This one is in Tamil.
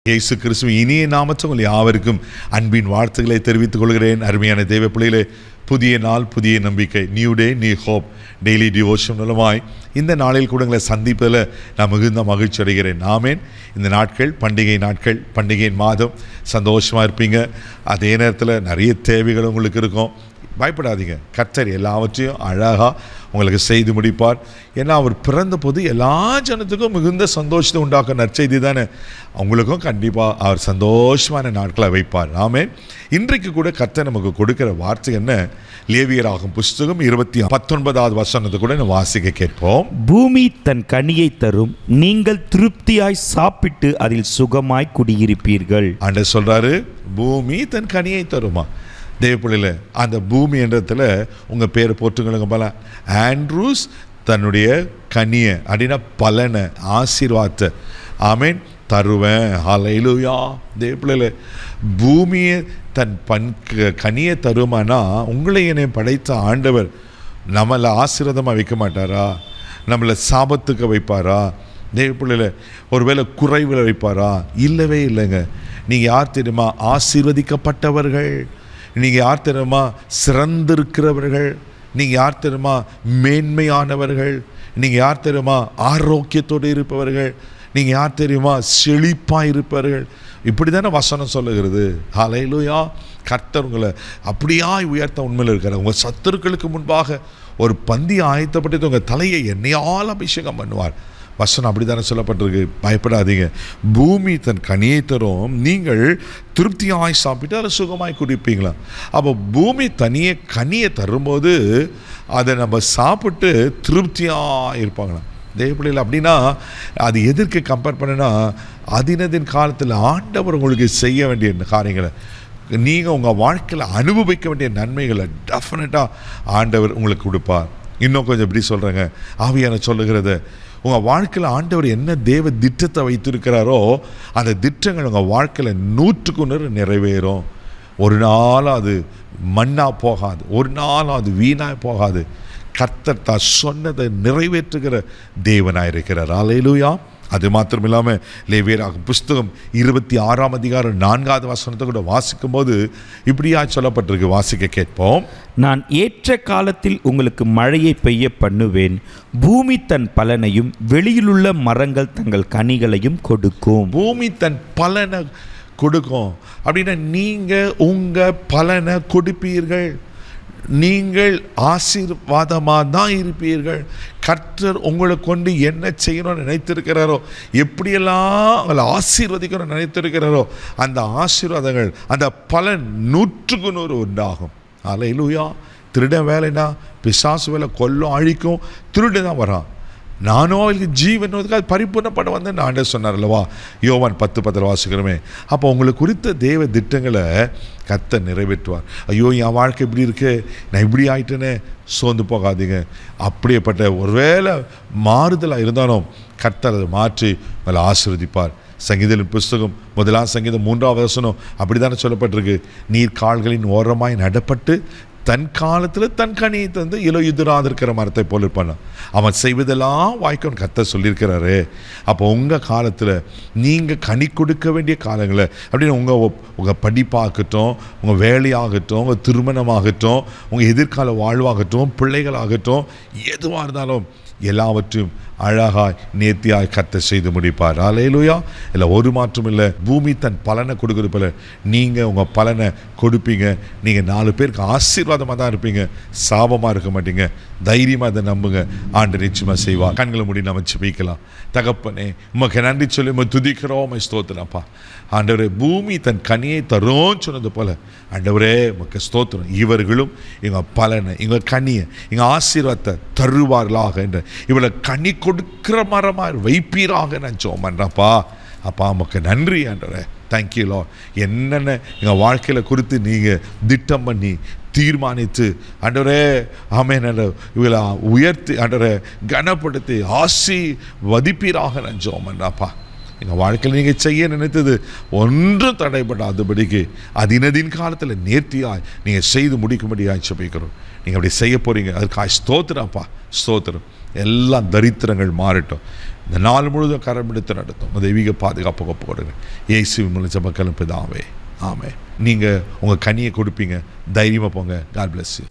இயேசு கிறிஸ்துவ இனிய நாமத்தில் உங்கள் யாவருக்கும் அன்பின் வாழ்த்துக்களை தெரிவித்துக் கொள்கிறேன். அருமையான தேவ பிள்ளைகளே, புதிய நாள், புதிய நம்பிக்கை, new day, new hope daily devotion மூலமாய் இந்த நாளில் கூட உங்களை சந்திப்பதில் நான் மிகுந்த மகிழ்ச்சி அடைகிறேன். ஆமேன். இந்த நாட்கள் பண்டிகை நாட்கள், பண்டிகையின் மாதம், சந்தோஷமாக இருப்பீங்க. அதே நேரத்தில் நிறைய தேவைகள் உங்களுக்கு இருக்கும். பயப்படாதீங்க, கர்த்தர் எல்லாவற்றையும் அழகாக உங்களுக்கு செய்து முடிப்பார். ஏன்னா அவர் பிறந்த போது எல்லா ஜனத்துக்கும் மிகுந்த சந்தோஷத்தை உண்டாக்க நற்செய்தி தானே. அவங்களுக்கும் கண்டிப்பாக அவர் சந்தோஷமான நாட்களை வைப்பார். ஆமென். இன்றைக்கு கூட கர்த்தர் நமக்கு கொடுக்கிற வார்த்தை என்ன? லேவியராகும் புஸ்தகம் 19வது வசனத்தை கூட நான் வாசிக்க கேட்போம். பூமி தன் கனியை தரும், நீங்கள் திருப்தியாய் சாப்பிட்டு அதில் சுகமாய் குடியிருப்பீர்கள். ஆண்டவர் சொல்றாரு, பூமி தன் கனியை தருமா. தேவப்பிள்ளையில் அந்த பூமி என்றத்தில் உங்கள் பேரை போட்டுங்களுங்க. பல ஆண்ட்ரூஸ் தன்னுடைய கனியை அப்படின்னா பலனை, ஆசீர்வாதத்தை ஆமேன் தருவேன். ஹல்லேலூயா. தேவப்பிள்ளையில் பூமியை தன் கனியை தருமானா உங்களை என்னை படைத்த ஆண்டவர் நம்மளை ஆசீர்வாதமாக வைக்க மாட்டாரா? நம்மளை சாபத்துக்கு வைப்பாரா? தேவப்பிள்ளையில் ஒருவேளை குறைவில் வைப்பாரா? இல்லவே இல்லைங்க. நீங்கள் யார் தெரியுமா? ஆசீர்வதிக்கப்பட்டவர்கள். நீங்கள் யார் தெரியுமா? சிறந்திருக்கிறவர்கள். நீங்கள் யார் தெரியுமா? மேன்மையானவர்கள். நீங்கள் யார் தெரியுமா? ஆரோக்கியத்தோடு இருப்பவர்கள். நீங்கள் யார் தெரியுமா? செழிப்பாக இருப்பவர்கள். இப்படி தானே வசனம் சொல்லுகிறது. ஹல்லேலூயா. கர்த்தர் உங்களை அப்படியாய் உயர்த்த உண்மையில் இருக்கிறார். உங்கள் சத்துருக்களுக்கு முன்பாக ஒரு பந்தி ஆயத்தப்பட்டு உங்கள் தலையை எண்ணெயால் அபிஷேகம் பண்ணுவார். வசனம் அப்படி தானே சொல்லப்பட்டிருக்கு. பயப்படாதீங்க. பூமி தன் கனியை தரும், நீங்கள் திருப்தியாய் சாப்பிட்டு அதை சுகமாய் குடிப்பீங்களா. அப்போ பூமி கனியை தரும்போது அதை நம்ம சாப்பிட்டு திருப்தியாக இருப்பாங்களாம். தேவப்பிள்ளைகள் அப்படின்னா அது எதற்கு கம்பேர் பண்ணினா, அதினதின் காலத்தில் ஆண்டவர் உங்களுக்கு செய்ய வேண்டிய காரியங்களை, நீங்கள் உங்கள் வாழ்க்கையில் அனுபவிக்க வேண்டிய நன்மைகளை டெஃபினட்டாக ஆண்டவர் உங்களுக்கு கொடுப்பார். இன்னும் கொஞ்சம் எப்படி சொல்கிறேங்க, ஆவியான சொல்லுகிறத, உங்கள் வாழ்க்கையில் ஆண்டவர் என்ன தேவ திட்டத்தை வைத்திருக்கிறாரோ அந்த திட்டங்கள் உங்கள் வாழ்க்கையில் 100% நிறைவேறும். ஒரு நாள் அது மண்ணாக போகாது, ஒரு நாள் அது வீணாக போகாது. கர்த்தர் தான் சொன்னதை நிறைவேற்றுகிற தேவனாக இருக்கிறார். ஹல்லேலூயா. அது மாத்திரம் இல்லாமல் லேவியராகும் புஸ்தகம் 26ஆம் அதிகாரம் 4வது வசனத்தை கூட வாசிக்கும் போது இப்படியா சொல்லப்பட்டிருக்கு. வாசிக்க கேட்போம். நான் ஏற்ற காலத்தில் உங்களுக்கு மழையை பெய்ய பண்ணுவேன், பூமி தன் பலனையும் வெளியிலுள்ள மரங்கள் தங்கள் கனிகளையும் கொடுக்கும். பூமி தன் பலனை கொடுக்கும் அப்படின்னா நீங்கள் உங்கள் பலனை கொடுப்பீர்கள். நீங்கள் ஆசீர்வாதமாக தான் இருப்பீர்கள். கர்த்தர் உங்களை கொண்டு என்ன செய்யணும்னு நினைத்திருக்கிறாரோ, எப்படியெல்லாம் அவங்களை ஆசீர்வதிக்கணும்னு நினைத்திருக்கிறாரோ அந்த ஆசீர்வாதங்கள், அந்த பலன் 100% உண்டாகும். ஹல்லேலூயா. திருட வேலைனா, பிசாசு வேலை கொல்லும் அழிக்கும், திருடு தான் வரான். நானும் அவளுக்கு ஜீவனுக்காக பரிபூர்ணப்பட வந்து ஆண்டவர் சொன்னார் அல்லவா, யோவான் 10:10 வாசிக்கிறோமே. அப்போ உங்களுக்கு குறித்த தேவ திட்டங்களை கர்த்தர் நிறைவேற்றுவார். ஐயோ என் வாழ்க்கை இப்படி இருக்கு, நான் இப்படி ஆயிட்டேனே, சோர்ந்து போகாதீங்க. அப்படியேப்பட்ட ஒருவேளை மாறுதலாக இருந்தாலும் கர்த்தர் அதை மாற்றி மேலே ஆசீர்வதிப்பார். சங்கீதத்தின் புஸ்தகம் 1ஆம் சங்கீதம் 3வது வசனம் அப்படி தானே சொல்லப்பட்டிருக்கு. நீர் கால்களின் ஓரமாய் நடப்பட்டு தன் காலத்தில் தன் கனியை தந்து இலையுதிராதிருக்கிற மரத்தை போல் இருப்பான். அவன் செய்வதெல்லாம் வாய்க்கும்னு கர்த்தர் சொல்லியிருக்கிறாரு. அப்போ உங்கள் காலத்தில் நீங்கள் கனி கொடுக்க வேண்டிய காலங்களை அப்படின்னு உங்கள் படிப்பாகட்டும், உங்கள் வேலையாகட்டும், உங்கள் திருமணமாகட்டும், உங்கள் எதிர்கால வாழ்வாகட்டும், பிள்ளைகளாகட்டும், எதுவாக இருந்தாலும் எல்லாவற்றையும் அழகாய் நேர்த்தியாய் கர்த்தர் செய்து முடிப்பார். ஹல்லேலூயா. இல்லை ஒரு மாற்றம் இல்லை. பூமி தன் பலனை கொடுக்குறப்பல நீங்கள் உங்கள் பலனை கொடுப்பீங்க. நீங்கள் 4 பேருக்கு ஆசீர்வாதமாக தான் இருப்பீங்க, சாபமாக இருக்க மாட்டீங்க. தைரியமாக அதை நம்புங்க. ஆண்டவர் நிச்சயமாக செய்வார். கண்களை மூடி நம்ம ஜெபிக்கலாம். தகப்பனே, உமக்கு நன்றி சொல்லி உம்மை துதிக்கிறோம், உம்மை ஸ்தோத்திரம்ப்பா. ஆண்டவரே, பூமி தன் கனியை தரும் சொன்னது போல ஆண்டவரே உமக்கு ஸ்தோத்திரம். இவர்களும் எங்கள் பலனை, எங்கள் கனியை, எங்கள் ஆசீர்வாதத்தை தருவார்களாக என்ற இவளை கனி கொடுக்கிற மரமாக வைப்பீராக நான் ஜெபம் பண்ணுறேன்ப்பா. அப்பா உமக்கு நன்றி ஆண்டவரே. Thank you Lord. என்னென்ன எங்கள் வாழ்க்கையில் குறித்து நீங்கள் திட்டம் பண்ணி தீர்மானித்து ஆண்டவரே ஆமென் இவளை உயர்த்தி ஆண்டவரே கனப்படுத்தி ஆசீர்வதிப்பீராக நான் ஜெபம் பண்ணுறேன்ப்பா. எங்கள் வாழ்க்கையில் நீங்கள் செய்ய நினைத்தது ஒன்றும் தடைபடாதபடிக்கு அதினதின் காலத்தில் நேர்த்தியாய் நீங்கள் செய்து முடிக்கும்படியாய் ஜெபிக்கிறோம். நீங்கள் அப்படி செய்ய போகிறீங்க, அதுக்காக ஸ்தோத்திரம்ப்பா, ஸ்தோத்திரம். எல்லாம் தரித்திரங்கள் மாறட்டும். இந்த நாள் முழுதும் கரம் எடுத்து நடத்தும் தெய்வீக பாதுகாப்பு ஒப்பு கொடுங்க. இயேசுவின் மூலம் ஜெபக்கலும் பிதாவே, ஆமென். நீங்கள் உங்கள் கனியை கொடுப்பீங்க. தைரியமாக போங்க. God bless you.